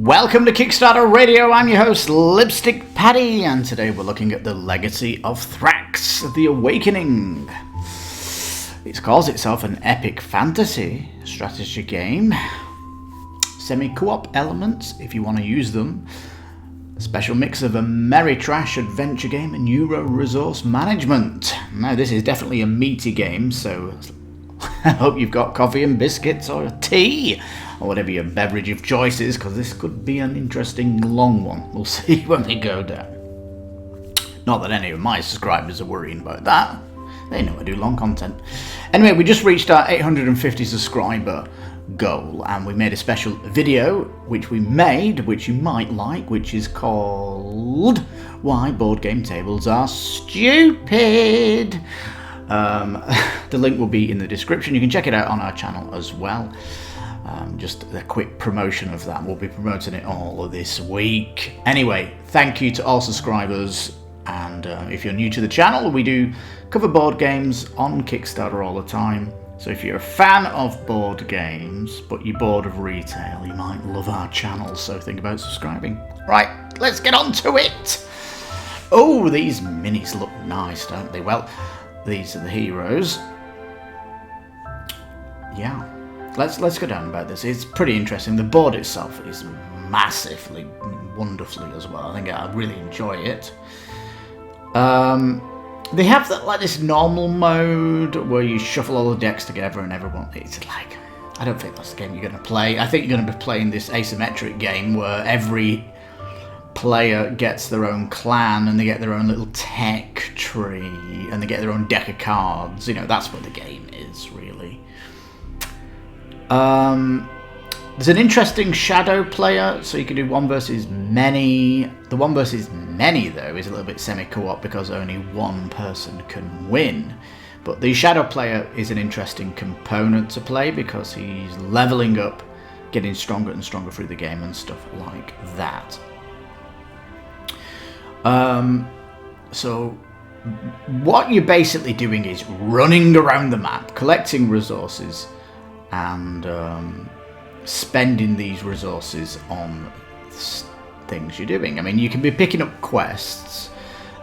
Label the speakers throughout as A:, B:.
A: Welcome to Kickstarter Radio. I'm your host, Lipstickpaddy, and today we're looking at the legacy of Thracks, The Awakening. It calls itself an epic fantasy strategy game. Semi-co-op elements, if you want to use them. A special mix of ameritrash adventure game and euro resource management. Now, this is definitely a meaty game, so I hope you've got coffee and biscuits or tea, or whatever your beverage of choice is, because this could be an interesting long one. We'll see when we go down. Not that any of my subscribers are worrying about that. They know I do long content. Anyway, we just reached our 850 subscriber goal, and we made a special video, which we made, which you might like, which is called Why Board Game Tables Are Stupid. The link will be in the description. You can check it out on our channel as well. Just a quick promotion of that. We'll be promoting it all this week. Anyway, thank you to all subscribers. And if you're new to the channel, we do cover board games on Kickstarter all the time. So if you're a fan of board games, but you're bored of retail, you might love our channel. So think about subscribing. Right, let's get on to it. Oh, these minis look nice, don't they? Well, these are the heroes. Yeah. Let's go down about this. It's pretty interesting. The board itself is massively, wonderfully as well. I think I really enjoy it. They have that, like, this normal mode where you shuffle all the decks together and everyone. It's like, I don't think that's the game you're going to play. I think you're going to be playing this asymmetric game where every player gets their own clan and they get their own little tech tree and they get their own deck of cards. You know, that's what the game is, really. There's an interesting shadow player, so you can do one versus many. The one versus many, though, is a little bit semi-co-op because only one person can win. But the shadow player is an interesting component to play because he's leveling up, getting stronger and stronger through the game and stuff like that. So what you're basically doing is running around the map, collecting resources, and spending these resources on things you're doing. I mean, you can be picking up quests.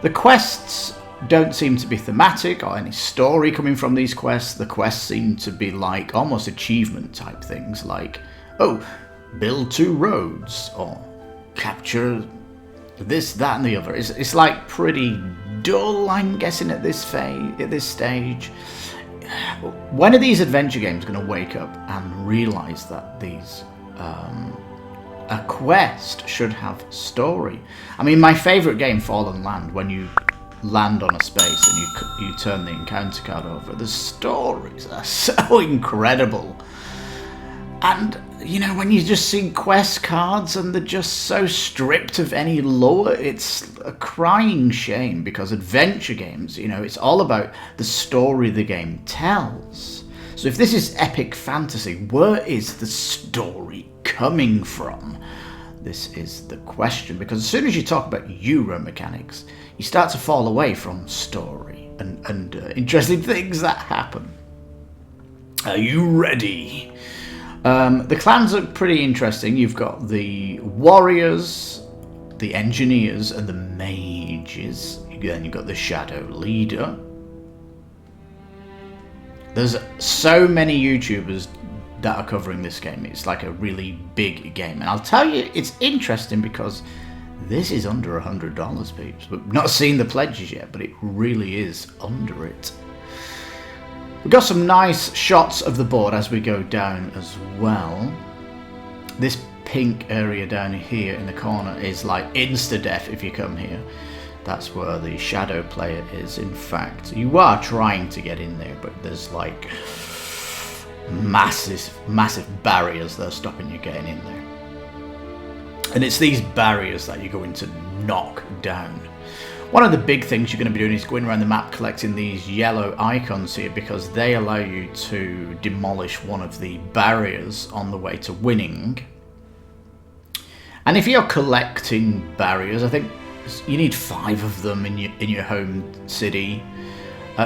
A: The quests don't seem to be thematic or any story coming from these quests. The quests seem to be like almost achievement type things, like, oh, build 2 roads, or capture this, that, and the other. It's like pretty dull, I'm guessing, at this stage. When are these adventure games going to wake up and realise that these a quest should have story? I mean, my favourite game, Fallen Land, when you land on a space and you turn the encounter card over, the stories are so incredible. And, you know, when you just see quest cards and they're just so stripped of any lore, it's a crying shame, because adventure games, you know, it's all about the story the game tells. So if this is epic fantasy, where is the story coming from? This is the question, because as soon as you talk about Euro mechanics, you start to fall away from story and interesting things that happen. Are you ready? The clans are pretty interesting. You've got the warriors, the engineers, and the mages. Then you've got the shadow leader. There's so many YouTubers that are covering this game. It's like a really big game. And I'll tell you, it's interesting because this is under $100, peeps. We've not seen the pledges yet, but it really is under it. We've got some nice shots of the board as we go down as well. This pink area down here in the corner is like insta-death if you come here. That's where the shadow player is. In fact, you are trying to get in there, but there's like massive barriers that are stopping you getting in there. And it's these barriers that you're going to knock down. One of the big things you're going to be doing is going around the map collecting these yellow icons here, because they allow you to demolish one of the barriers on the way to winning. And if you're collecting barriers, I think you need 5 of them in your home city.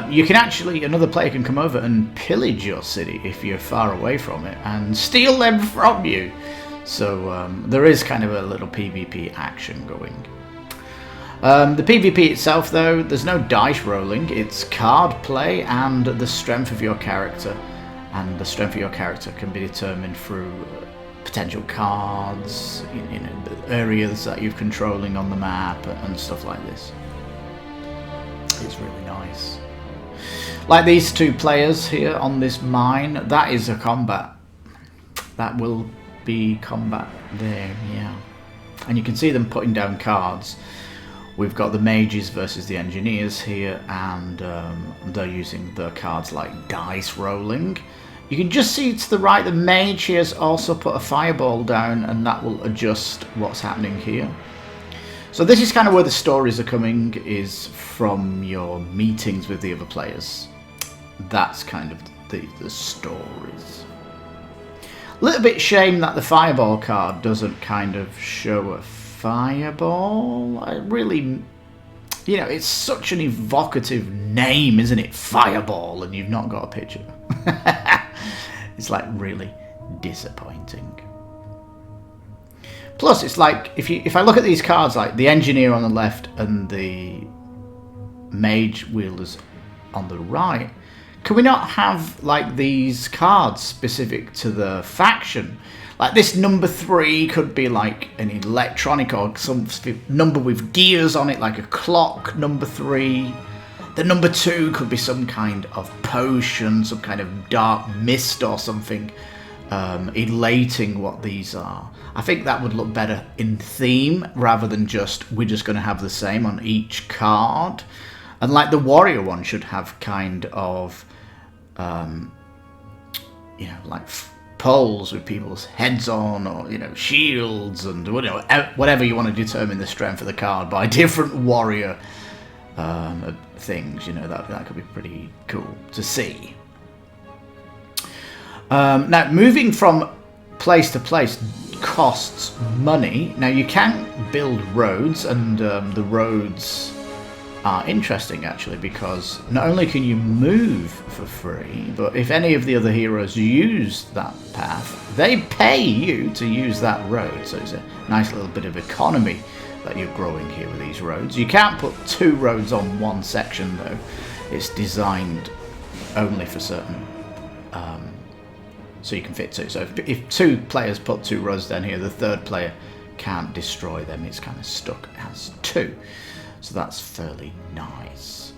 A: You can actually, another player can come over and pillage your city if you're far away from it and steal them from you. So there is kind of a little PvP action going. The PvP itself, though, there's no dice rolling. It's card play and the strength of your character. And the strength of your character can be determined through potential cards, the areas that you're controlling on the map and stuff like this. It's really nice. Like these two players here on this mine, that is a combat. That will be combat there, yeah. And you can see them putting down cards. We've got the mages versus the engineers here, and they're using the cards like dice rolling. You can just see to the right, the mage here has also put a fireball down, and that will adjust what's happening here. So this is kind of where the stories are coming, is from your meetings with the other players. That's kind of the stories. A little bit shame that the fireball card doesn't kind of show a fireball. I really, it's such an evocative name, isn't it? Fireball, and you've not got a picture. It's like really disappointing. Plus, it's like if I look at these cards, like the engineer on the left and the mage wielders on the right, can we not have like these cards specific to the faction? Like this number 3 could be like an electronic or some number with gears on it, like a clock, number 3. The number 2 could be some kind of potion, some kind of dark mist or something, elating what these are. I think that would look better in theme rather than we're just going to have the same on each card. And like the warrior one should have kind of, like poles with people's heads on, or shields and whatever you want to determine the strength of the card by different warrior things. That could be pretty cool to see. Now, moving from place to place costs money. Now, you can build roads, and the roads are interesting actually, because not only can you move for free, but if any of the other heroes use that path, they pay you to use that road. So it's a nice little bit of economy that you're growing here with these roads. You can't put 2 roads on one section though. It's designed only for certain, so you can fit 2. So if 2 players put 2 roads down here, the 3rd player can't destroy them. It's kind of stuck as 2. So that's fairly nice.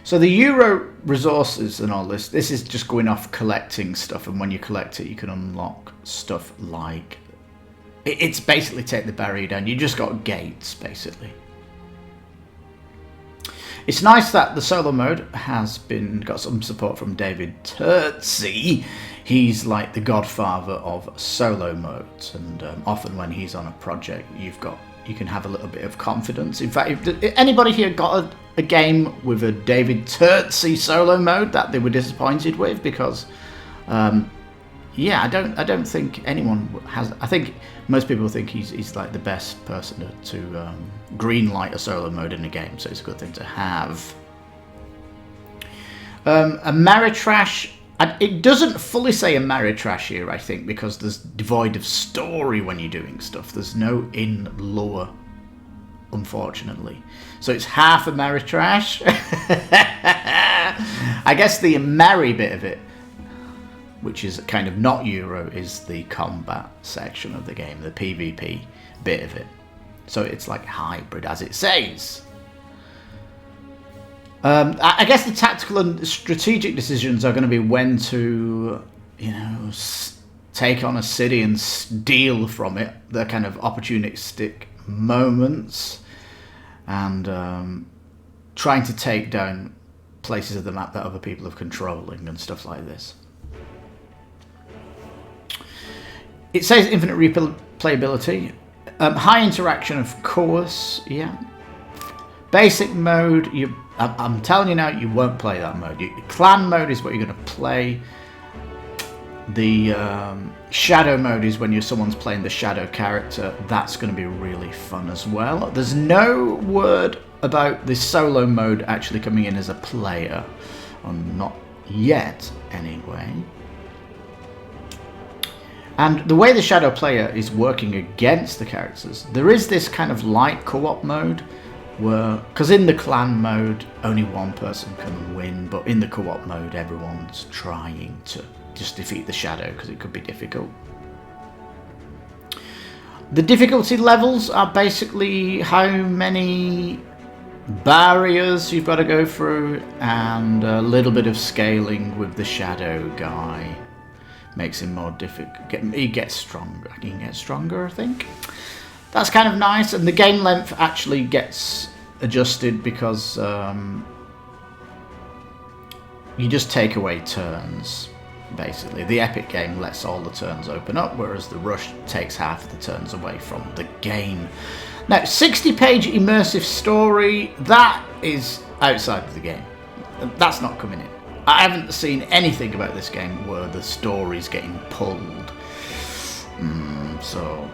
A: So the Euro resources and all this is just going off collecting stuff, and when you collect it, you can unlock stuff like... It's basically take the barrier down. You just got gates, basically. It's nice that the solo mode has got some support from David Turtsey. He's like the godfather of solo modes, and often when he's on a project, you can have a little bit of confidence. In fact, if anybody here got a game with a David Turtsey solo mode that they were disappointed with, because I don't think anyone has. I think most people think he's like the best person to green-light a solo mode in a game, so it's a good thing to have. Ameritrash. It doesn't fully say Ameritrash here, I think, because there's devoid of story when you're doing stuff. There's no in-lore, unfortunately. So it's half Ameritrash. I guess the Ameri bit of it, which is kind of not Euro, is the combat section of the game, the PvP bit of it. So it's like hybrid, as it says. I guess the tactical and strategic decisions are going to be when to, take on a city and steal from it. They're kind of opportunistic moments, and trying to take down places of the map that other people are controlling and stuff like this. It says infinite replayability. High interaction, of course, yeah. Basic mode, I'm telling you now, you won't play that mode. Clan mode is what you're going to play. The shadow mode is when someone's playing the shadow character. That's going to be really fun as well. There's no word about the solo mode actually coming in as a player. I'm not yet, anyway. And the way the shadow player is working against the characters, there is this kind of light co-op mode where, because in the clan mode only one person can win, but in the co-op mode everyone's trying to just defeat the shadow because it could be difficult. The difficulty levels are basically how many barriers you've got to go through, and a little bit of scaling with the shadow guy makes him more difficult. He gets stronger. He can get stronger, I think. That's kind of nice, and the game length actually gets adjusted because you just take away turns. Basically, the epic game lets all the turns open up, whereas the rush takes half of the turns away from the game. Now, 60-page immersive story, that is outside of the game. That's not coming in. I haven't seen anything about this game where the story's getting pulled. So,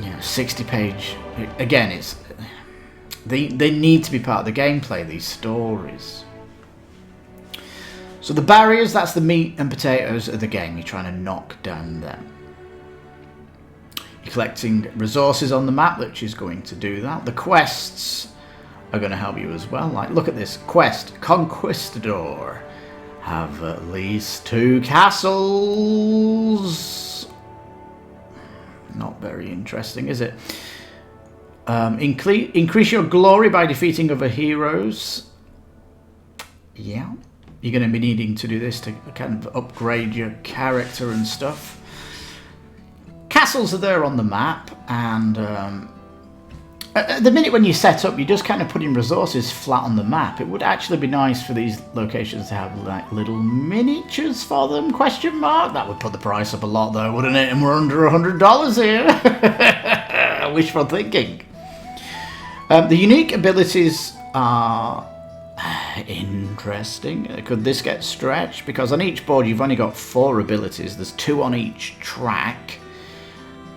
A: yeah, 60-page. Again, it's they need to be part of the gameplay, these stories. So the barriers, that's the meat and potatoes of the game. You're trying to knock down them. You're collecting resources on the map, which is going to do that. The quests are going to help you as well. Like, look at this quest. Conquistador. Have at least 2 castles. Not very interesting, is it? Increase your glory by defeating other heroes. Yeah. You're going to be needing to do this to kind of upgrade your character and stuff. Castles are there on the map, and at the minute when you set up, you're just kind of putting resources flat on the map. It would actually be nice for these locations to have like little miniatures for them, question mark. That would put the price up a lot though, wouldn't it? And we're under $100 here. Wishful thinking. The unique abilities are interesting. Could this get stretched? Because on each board you've only got 4 abilities. There's 2 on each track.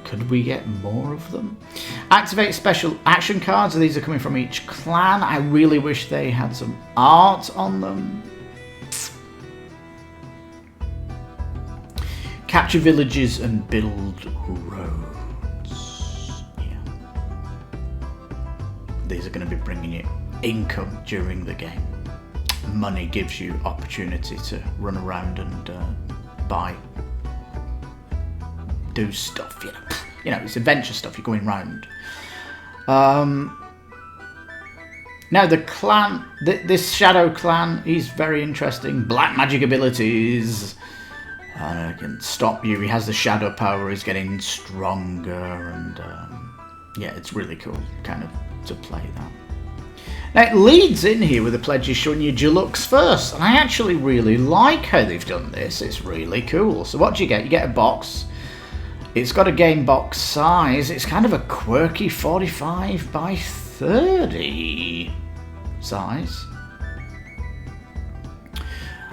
A: Could we get more of them? Activate special action cards. These are coming from each clan. I really wish they had some art on them. Capture villages and build roads. Yeah. These are going to be bringing you income during the game. Money gives you opportunity to run around and do stuff, you know, it's adventure stuff. You're going round. Now the clan, this shadow clan, he's very interesting. Black magic abilities. Can stop you. He has the shadow power. He's getting stronger, and yeah, it's really cool, kind of, to play that. Now it leads in here with the pledges showing you deluxe first, and I actually really like how they've done this. It's really cool. So what do you get? You get a box. It's got a game box size. It's kind of a quirky 45 by 30 size.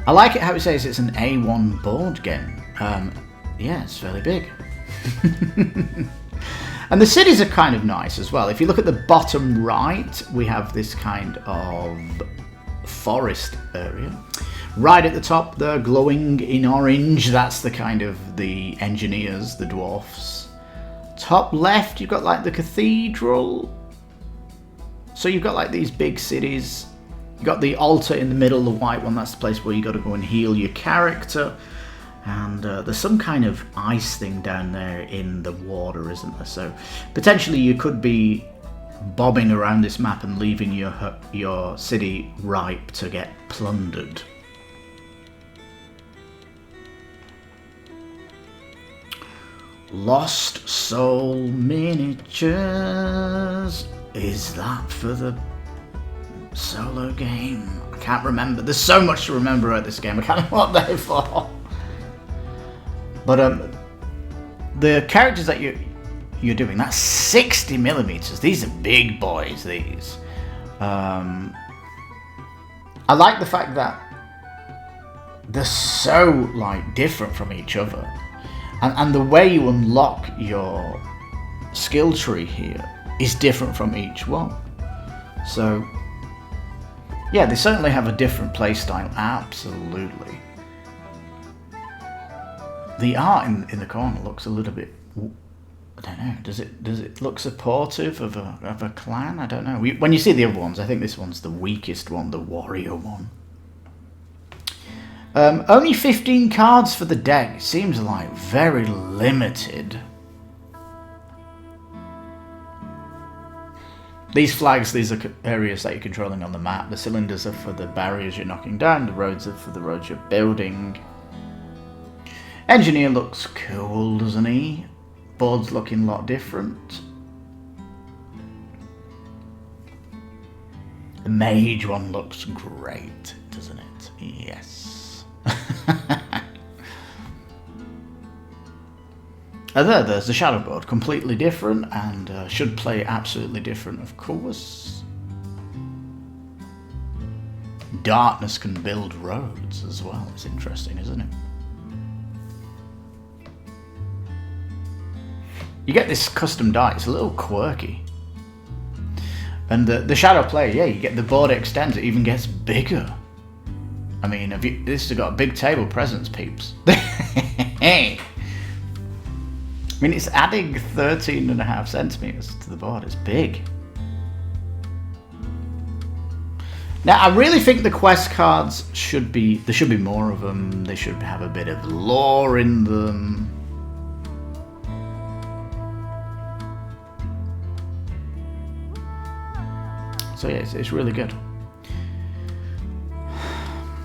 A: I like it how it says it's an A1 board game. Yeah, it's fairly big. And the cities are kind of nice as well. If you look at the bottom right, we have this kind of forest area. Right at the top, they're glowing in orange. That's the kind of the engineers, the dwarfs. Top left, you've got like the cathedral. So you've got like these big cities. You've got the altar in the middle, the white one. That's the place where you got to go and heal your character. And there's some kind of ice thing down there in the water, isn't there? So potentially you could be bobbing around this map and leaving your city ripe to get plundered. Lost Soul miniatures. Is that for the solo game? I can't remember. There's so much to remember about this game. I can't remember what they're for. But the characters that you're doing, that's 60mm. These are big boys, these. I like the fact that they're so like different from each other. And the way you unlock your skill tree here is different from each one. So Yeah, they certainly have a different playstyle, absolutely. The art in the corner looks a little bit, I don't know, does it look supportive of a clan? I don't know. When you see the other ones, I think this one's the weakest one, the warrior one. Only 15 cards for the deck. Seems like very limited. These flags, these are areas that you're controlling on the map. The cylinders are for the barriers you're knocking down. The roads are for the roads you're building. Engineer looks cool, doesn't he? Board's looking a lot different. The mage one looks great, doesn't it? Yes. There's the shadow board, completely different and should play absolutely different, of course. Darkness can build roads as well. It's interesting, isn't it? You get this custom die. It's a little quirky. And the shadow player, yeah, you get the board extends. It even gets bigger. I mean, this has got a big table presence, peeps. Hey. I mean, it's adding 13.5 centimeters to the board. It's big. Now, I really think the quest cards there should be more of them. They should have a bit of lore in them. So yeah, it's really good.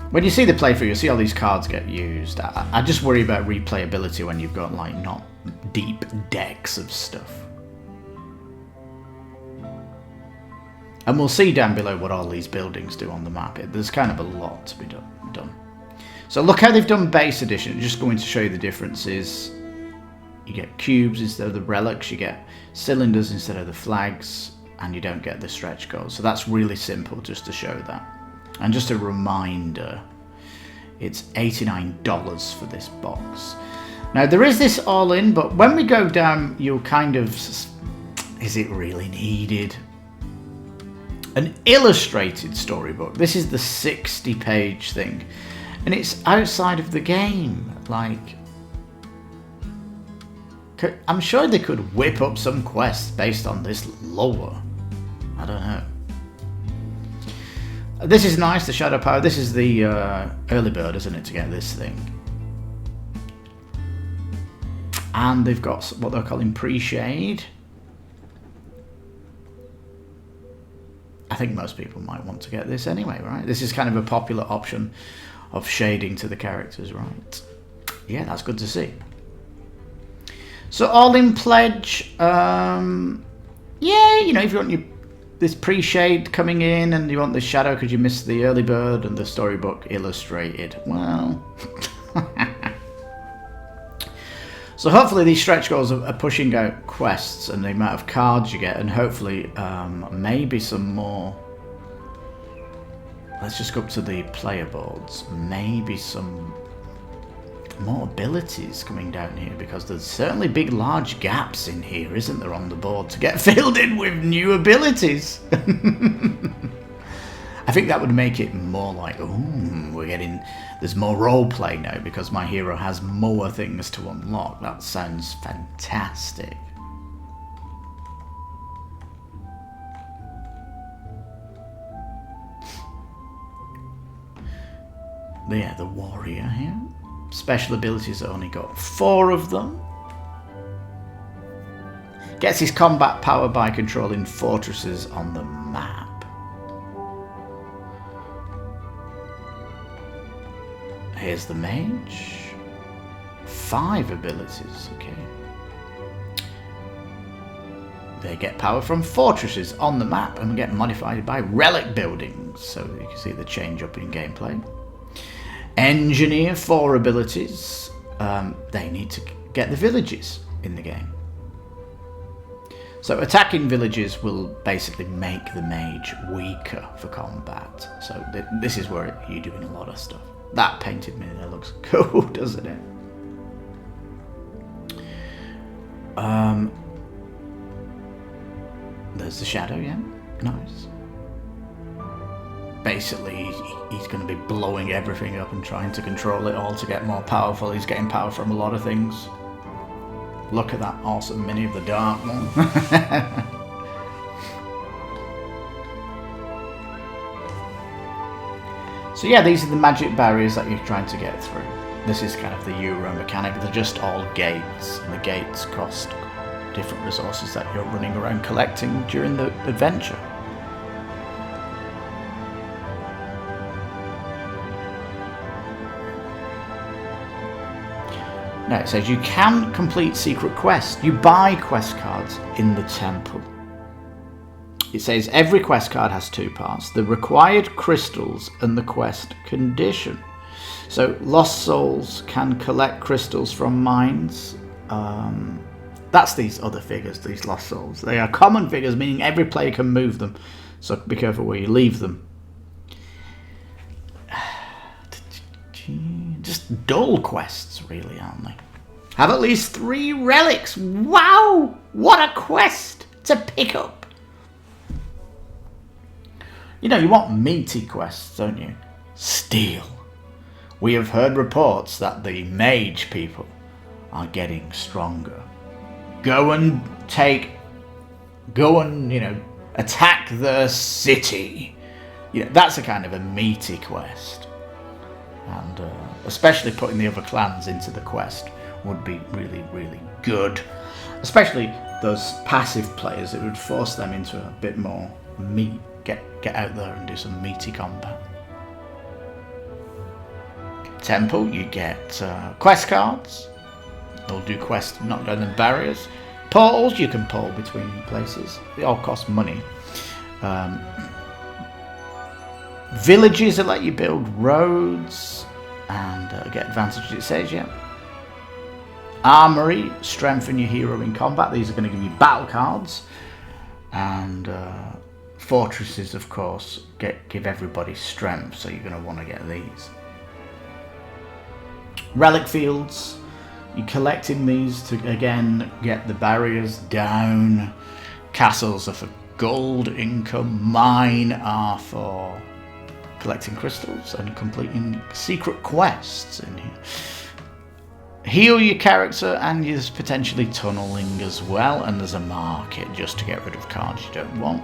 A: When you see the playthrough, you'll see all these cards get used. I just worry about replayability when you've got like not deep decks of stuff. And we'll see down below what all these buildings do on the map. There's kind of a lot to be done. So look how they've done base edition. Just going to show you the differences. You get cubes instead of the relics. You get cylinders instead of the flags. And you don't get the stretch goals. So that's really simple, just to show that. And just a reminder, it's $89 for this box. Now there is this all in, but when we go down, you'll kind of, is it really needed? An illustrated storybook. This is the 60-page thing. And it's outside of the game. Like, I'm sure they could whip up some quests based on this lore. I don't know. This is nice, the Shadow Power. This is the early bird, isn't it, to get this thing. And they've got what they're calling pre-shade. I think most people might want to get this anyway, right? This is kind of a popular option of shading to the characters, right? Yeah, that's good to see. So all in pledge, yeah, you know, if you want this pre-shade coming in and you want the shadow because you missed the early bird and the storybook illustrated, well, so hopefully these stretch goals are pushing out quests and the amount of cards you get, and hopefully maybe some more. Let's just go up to the player boards. Maybe some more abilities coming down here, because there's certainly big large gaps in here, isn't there, on the board to get filled in with new abilities. I think that would make it more like, ooh, there's more role play now because my hero has more things to unlock. That sounds fantastic. Yeah, the warrior here. Special abilities, only got 4 of them. Gets his combat power by controlling fortresses on the map. Here's the mage. 5 abilities, okay. They get power from fortresses on the map and get modified by relic buildings. So you can see the change up in gameplay. Engineer, 4 abilities. They need to get the villages in the game. So attacking villages will basically make the mage weaker for combat. So this is where you're doing a lot of stuff. That painted mini there looks cool, doesn't it? There's the shadow, yeah. Nice. basically he's going to be blowing everything up and trying to control it all to get more powerful. He's getting power from a lot of things. Look at that awesome mini of the Dark One. So yeah, these are the magic barriers that you're trying to get through. This is kind of the Euro mechanic. They're just all gates, and the gates cost different resources that you're running around collecting during the adventure. Now it says you can complete secret quests. You buy quest cards in the temple. It says every quest card has two parts: the required crystals and the quest condition. So lost souls can collect crystals from mines. That's these other figures, these lost souls. They are common figures, meaning every player can move them. So be careful where you leave them. Just dull quests, really, aren't they? Have at least 3 relics. Wow! What a quest to pick up. You know, you want meaty quests, don't you? Steal. We have heard reports that the mage people are getting stronger. Go and, attack the city. You know, that's a kind of a meaty quest. And especially putting the other clans into the quest would be really, really good. Especially those passive players, it would force them into a bit more meat. Get out there and do some meaty combat. Temple, you get quest cards. They'll do quests, knock down the barriers. Portals, you can portal between places. They all cost money. Villages that let you build roads and get advantages, it says, yeah. Armory, strengthen your hero in combat. These are going to give you battle cards. And fortresses, of course, give everybody strength, so you're going to want to get these. Relic fields, you're collecting these to, again, get the barriers down. Castles are for gold income. Mine are for collecting crystals and completing secret quests in here. Heal your character, and there's potentially tunneling as well, and there's a market just to get rid of cards you don't want.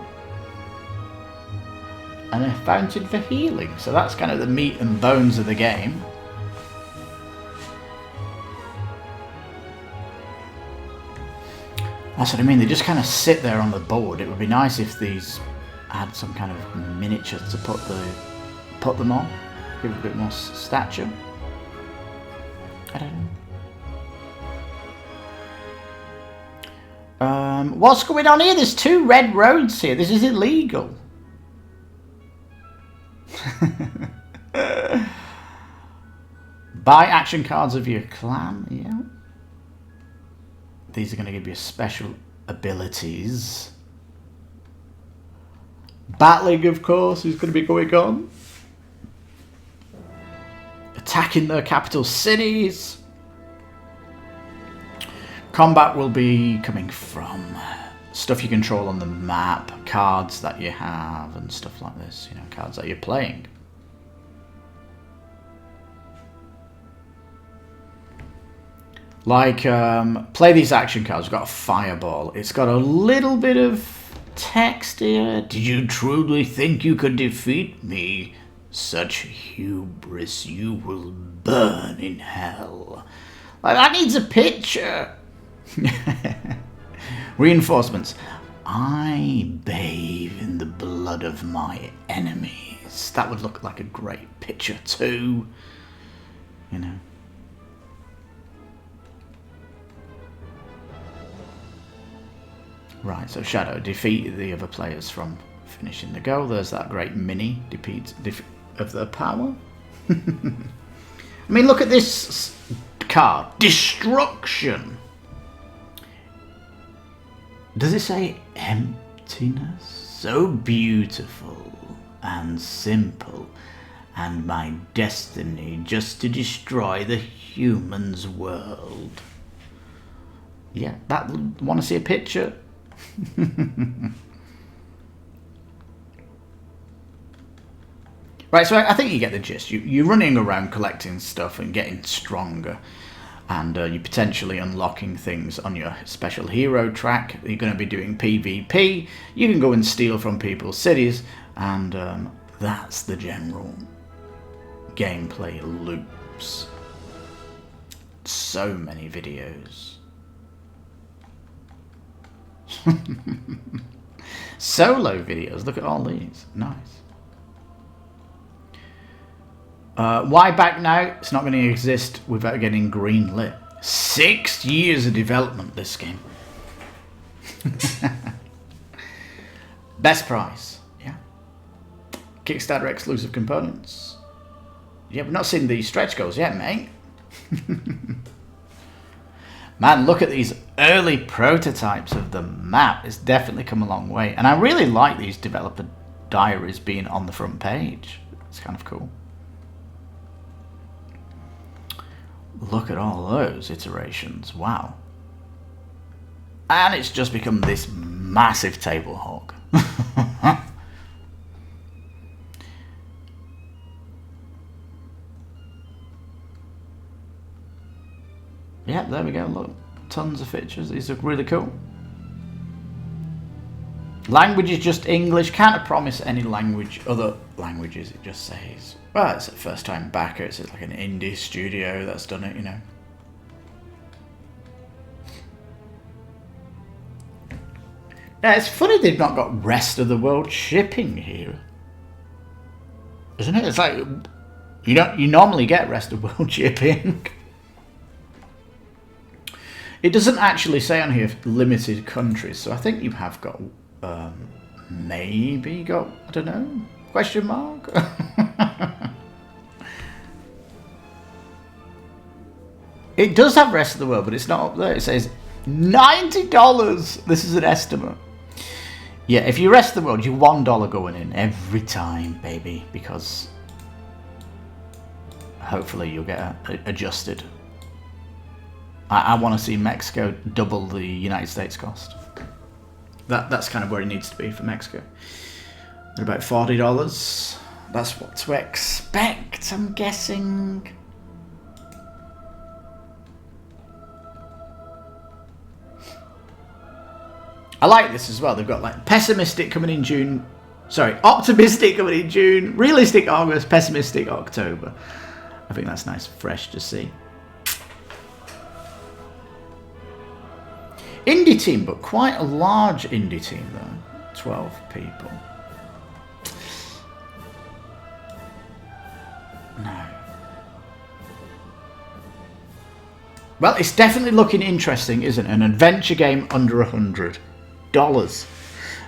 A: And a fountain for healing, so that's kind of the meat and bones of the game. That's what I mean, they just kind of sit there on the board. It would be nice if these had some kind of miniature to put them on, give it a bit more stature. I don't know. What's going on here? There's 2 red roads here. This is illegal. Buy action cards of your clan. Yeah. These are going to give you special abilities. Battling, of course, is going to be going on. Attacking the capital cities. Combat will be coming from stuff you control on the map, cards that you have, and stuff like this. You know, cards that you're playing. Like, play these action cards. We've got a fireball. It's got a little bit of text here. Did you truly think you could defeat me? Such hubris, you will burn in hell. Like, that needs a picture. Reinforcements. I bathe in the blood of my enemies. That would look like a great picture too. You know. Right, so Shadow, defeat the other players from finishing the goal. There's that great mini of their power. I mean, look at this card. Destruction. Does it say emptiness? So beautiful and simple, and my destiny just to destroy the humans' world. Yeah, that want to see a picture? Right, so I think you get the gist. You're running around collecting stuff and getting stronger. And you're potentially unlocking things on your special hero track. You're going to be doing PvP. You can go and steal from people's cities. And that's the general gameplay loops. So many videos. Solo videos. Look at all these. Nice. Why back now? It's not going to exist without getting green lit. 6 years of development, this game. Best price. Yeah. Kickstarter exclusive components. Yeah, we've not seen the stretch goals yet, mate. Man, look at these early prototypes of the map. It's definitely come a long way. And I really like these developer diaries being on the front page. It's kind of cool. Look at all those iterations. Wow. And it's just become this massive table hog. Yeah, there we go. Look, tons of features. These are really cool. Language is just English. Can't promise any language, other languages. It just says, well, it's a first time backer. It's like an indie studio that's done it, you know. Yeah, it's funny they've not got rest of the world shipping here, isn't it? It's like you normally get rest of world shipping. It doesn't actually say on here limited countries, so I think you have got maybe got, I don't know, question mark. It does have rest of the world, but it's not up there. It says $90. This is an estimate. Yeah, if you rest of the world, you're $1 going in every time, baby, because hopefully you'll get adjusted. I want to see Mexico double the United States cost. That's kind of where it needs to be for Mexico. They're about $40. That's what to expect, I'm guessing. I like this as well. They've got like pessimistic coming in June. Sorry, optimistic coming in June. Realistic August. Pessimistic October. I think that's nice, fresh to see. Indie team, but quite a large indie team though. 12 people. No. Well, it's definitely looking interesting, isn't it? An adventure game under $100.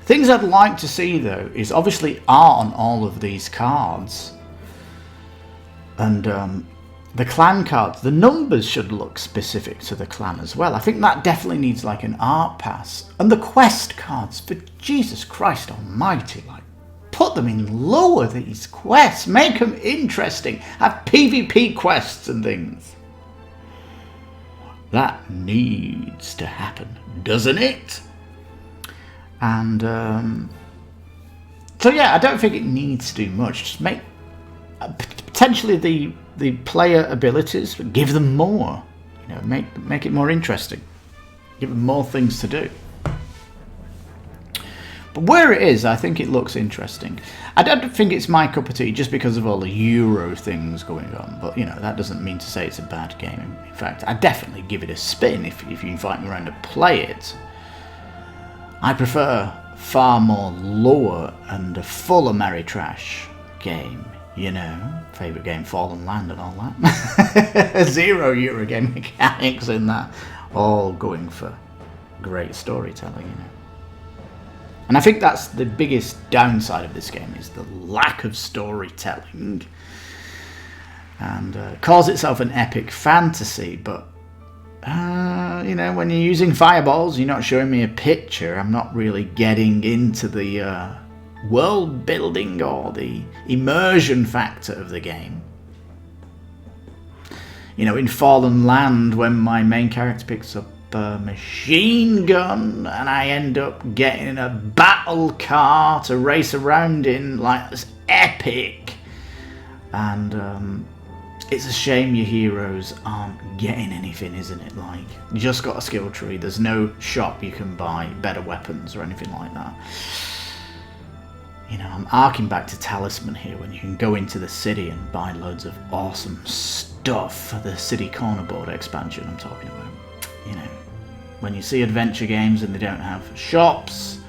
A: Things I'd like to see though is obviously art on all of these cards. And the clan cards, the numbers should look specific to the clan as well. I think that definitely needs like an art pass. And the quest cards, for Jesus Christ almighty, like put them in, lower these quests, make them interesting, have PvP quests and things. That needs to happen, doesn't it? And so yeah, I don't think it needs to do much. Just make potentially the player abilities, but give them more. You know, make it more interesting. Give them more things to do. But where it is, I think it looks interesting. I don't think it's my cup of tea just because of all the Euro things going on. But you know, that doesn't mean to say it's a bad game. In fact, I definitely give it a spin if you invite me around to play it. I prefer far more lore and a full ameritrash game. You know, favourite game, Fallen Land and all that. 0 Eurogame mechanics in that. All going for great storytelling, you know. And I think that's the biggest downside of this game, is the lack of storytelling. And it calls itself an epic fantasy, but you know, when you're using fireballs, you're not showing me a picture. I'm not really getting into the world building or the immersion factor of the game. You know, in Fallen Land, when my main character picks up a machine gun and I end up getting a battle car to race around in, like, this epic And it's a shame your heroes aren't getting anything, isn't it? Like, you just got a skill tree. There's no shop you can buy better weapons or anything like that. You know, I'm arcing back to Talisman here, when you can go into the city and buy loads of awesome stuff for the city corner board expansion I'm talking about. You know, when you see adventure games and they don't have shops,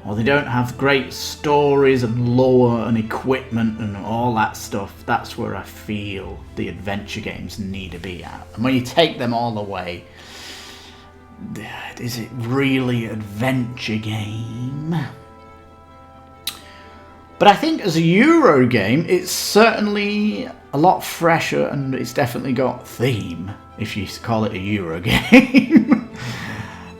A: or they don't have great stories and lore and equipment and all that stuff, that's where I feel the adventure games need to be at. And when you take them all away, is it really adventure game? But I think as a Euro game, it's certainly a lot fresher, and it's definitely got theme, if you call it a Euro game.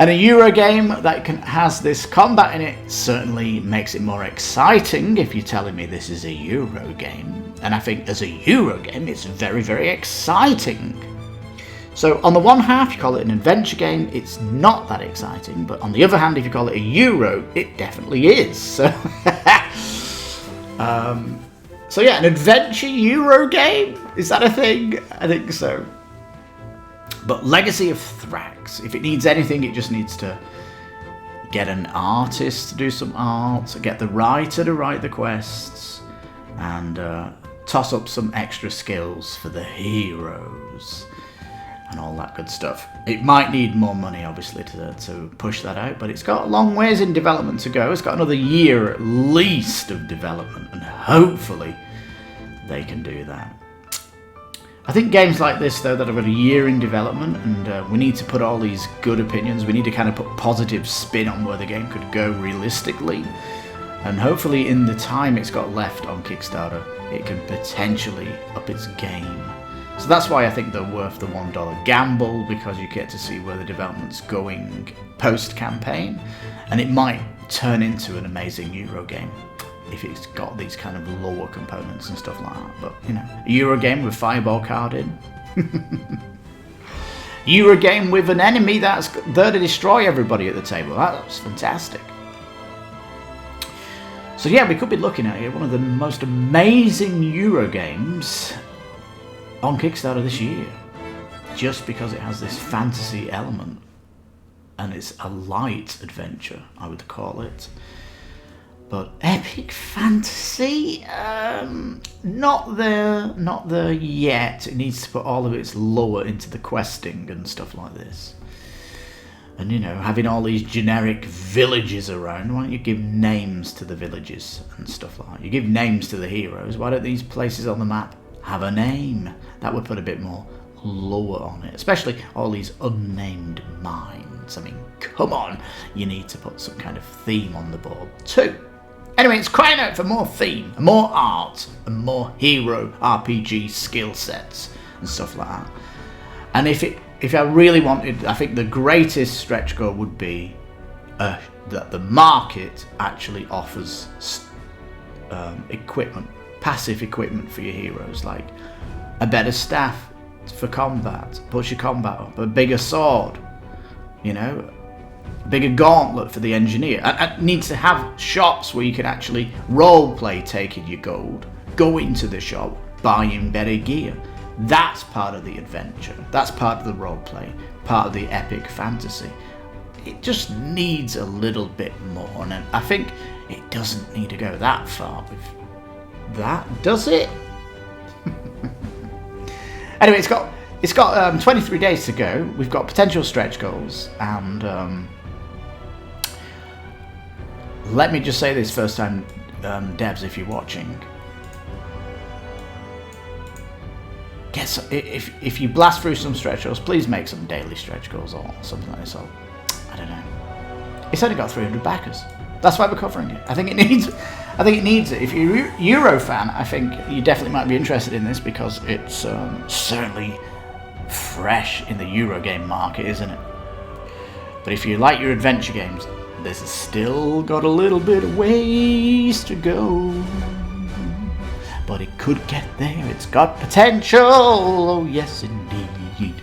A: And a Euro game that has this combat in it certainly makes it more exciting if you're telling me this is a Euro game. And I think as a Euro game, it's very, very exciting. So on the one half, you call it an adventure game, it's not that exciting. But on the other hand, if you call it a Euro, it definitely is. So yeah, an adventure Euro game? Is that a thing? I think so. But Legacy of Thracks, if it needs anything, it just needs to get an artist to do some art, get the writer to write the quests, and toss up some extra skills for the heroes and all that good stuff. It might need more money, obviously, to push that out, but it's got a long ways in development to go. It's got another year at least of development, and hopefully they can do that. I think games like this, though, that have got a year in development, and we need to put all these good opinions, we need to kind of put positive spin on where the game could go realistically, and hopefully in the time it's got left on Kickstarter, it can potentially up its game. So that's why I think they're worth the $1 gamble, because you get to see where the development's going post-campaign, and it might turn into an amazing Euro game if it's got these kind of lower components and stuff like that. But, you know, a Euro game with Fireball card in. Euro game with an enemy that's there to destroy everybody at the table. That's fantastic. So yeah, we could be looking at one of the most amazing Euro games on Kickstarter this year, just because it has this fantasy element, and it's a light adventure, I would call it. But epic fantasy, not there yet. It needs to put all of its lore into the questing and stuff like this. And, you know, having all these generic villages around, why don't you give names to the villages and stuff like that? You give names to the heroes. Why don't these places on the map have a name? That would put a bit more lore on it, especially all these unnamed mines. I mean, come on, you need to put some kind of theme on the board too. Anyway, it's crying out for more theme, more art, and more hero RPG skill sets and stuff like that. And if I really wanted, I think the greatest stretch goal would be that the market actually offers equipment, passive equipment for your heroes, like a better staff for combat, push your combat up, a bigger sword, you know, a bigger gauntlet for the engineer. And it needs to have shops where you can actually roleplay taking your gold, go into the shop, buying better gear. That's part of the adventure. That's part of the roleplay, part of the epic fantasy. It just needs a little bit more, and I think it doesn't need to go that far with that, does it? Anyway, it's got 23 days to go. We've got potential stretch goals, and let me just say this first time, devs, if you're watching, if you blast through some stretch goals, please make some daily stretch goals or something like this. Or, I don't know. It's only got 300 backers. That's why we're covering it. I think it needs it. If you're a Euro fan, I think you definitely might be interested in this, because it's certainly fresh in the Euro game market, isn't it? But if you like your adventure games, this has still got a little bit of ways to go. But it could get there. It's got potential. Oh, yes, indeed.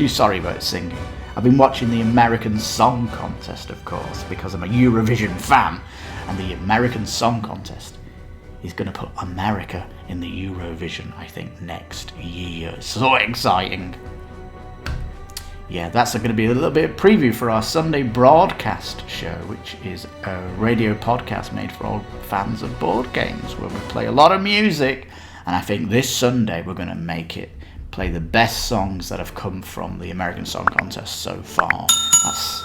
A: Sorry about singing. I've been watching the American Song Contest, of course, because I'm a Eurovision fan, and the American Song Contest is going to put America in the Eurovision, I think, next year. So exciting. Yeah, that's going to be a little bit of preview for our Sunday broadcast show, which is a radio podcast made for all fans of board games, where we play a lot of music. And I think this Sunday we're going to make it play the best songs that have come from the American Song Contest so far. That's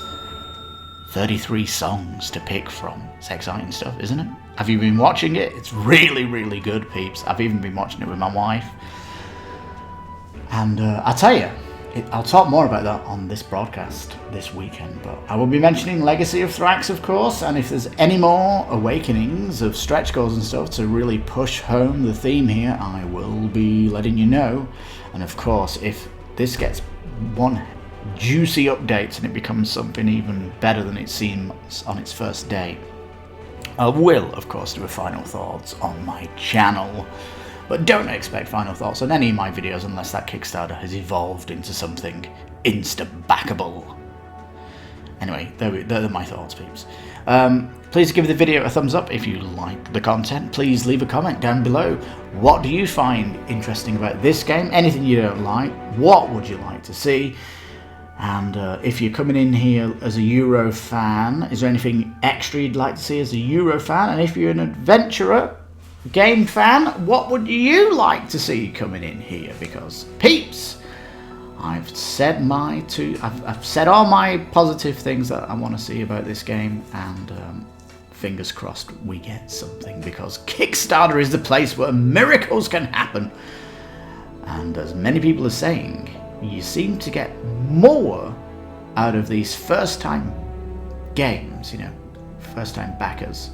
A: 33 songs to pick from. It's exciting stuff, isn't it? Have you been watching it? It's really, really good, peeps. I've even been watching it with my wife. And I'll tell you, I'll talk more about that on this broadcast this weekend. But I will be mentioning Legacy of Thracks, of course. And if there's any more awakenings of stretch goals and stuff to really push home the theme here, I will be letting you know. And of course, if this gets one juicy updates and it becomes something even better than it seems on its first day, I will, of course, do a final thoughts on my channel. But don't expect final thoughts on any of my videos unless that Kickstarter has evolved into something insta-backable. Anyway, they're my thoughts, peeps. Please give the video a thumbs up if you like the content. Please leave a comment down below. What do you find interesting about this game? Anything you don't like? What would you like to see? And if you're coming in here as a Euro fan, is there anything extra you'd like to see as a Euro fan? And if you're an adventurer game fan, what would you like to see coming in here? Because peeps, I've said I've said all my positive things that I want to see about this game, and fingers crossed we get something, because Kickstarter is the place where miracles can happen. And as many people are saying, you seem to get more out of these first-time games, first-time backers.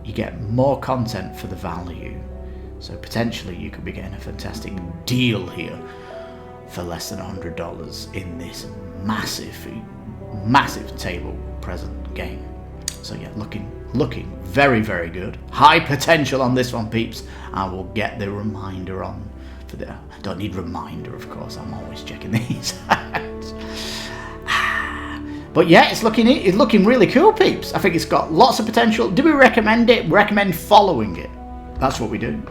A: You get more content for the value. So potentially you could be getting a fantastic deal here for less than $100 in this massive table present game. So yeah, looking very, very good. High potential on this one, peeps. I will get the reminder on for the. I don't need reminder, of course. I'm always checking these out. But yeah, it's looking really cool, peeps. I think it's got lots of potential. Do we recommend it? Recommend following it. That's what we do.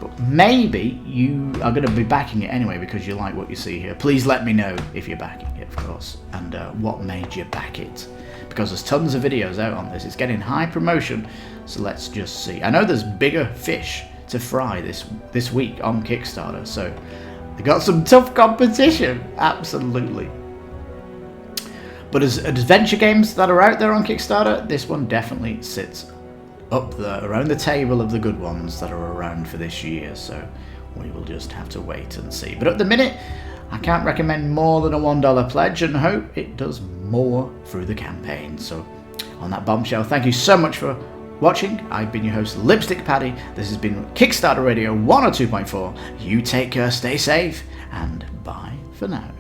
A: But maybe you are going to be backing it anyway because you like what you see here. Please let me know if you're backing it, of course, and what made you back it. Because there's tons of videos out on this. It's getting high promotion, so let's just see. I know there's bigger fish to fry this week on Kickstarter, so they got some tough competition, absolutely. But as adventure games that are out there on Kickstarter, this one definitely sits up there around the table of the good ones that are around for this year, so we will just have to wait and see. But at the minute, I can't recommend more than a $1 pledge and hope it does more through the campaign. So on that bombshell, thank you so much for watching. I've been your host, Lipstickpaddy. This has been Kickstarter Radio 102.4. You take care, stay safe, and bye for now.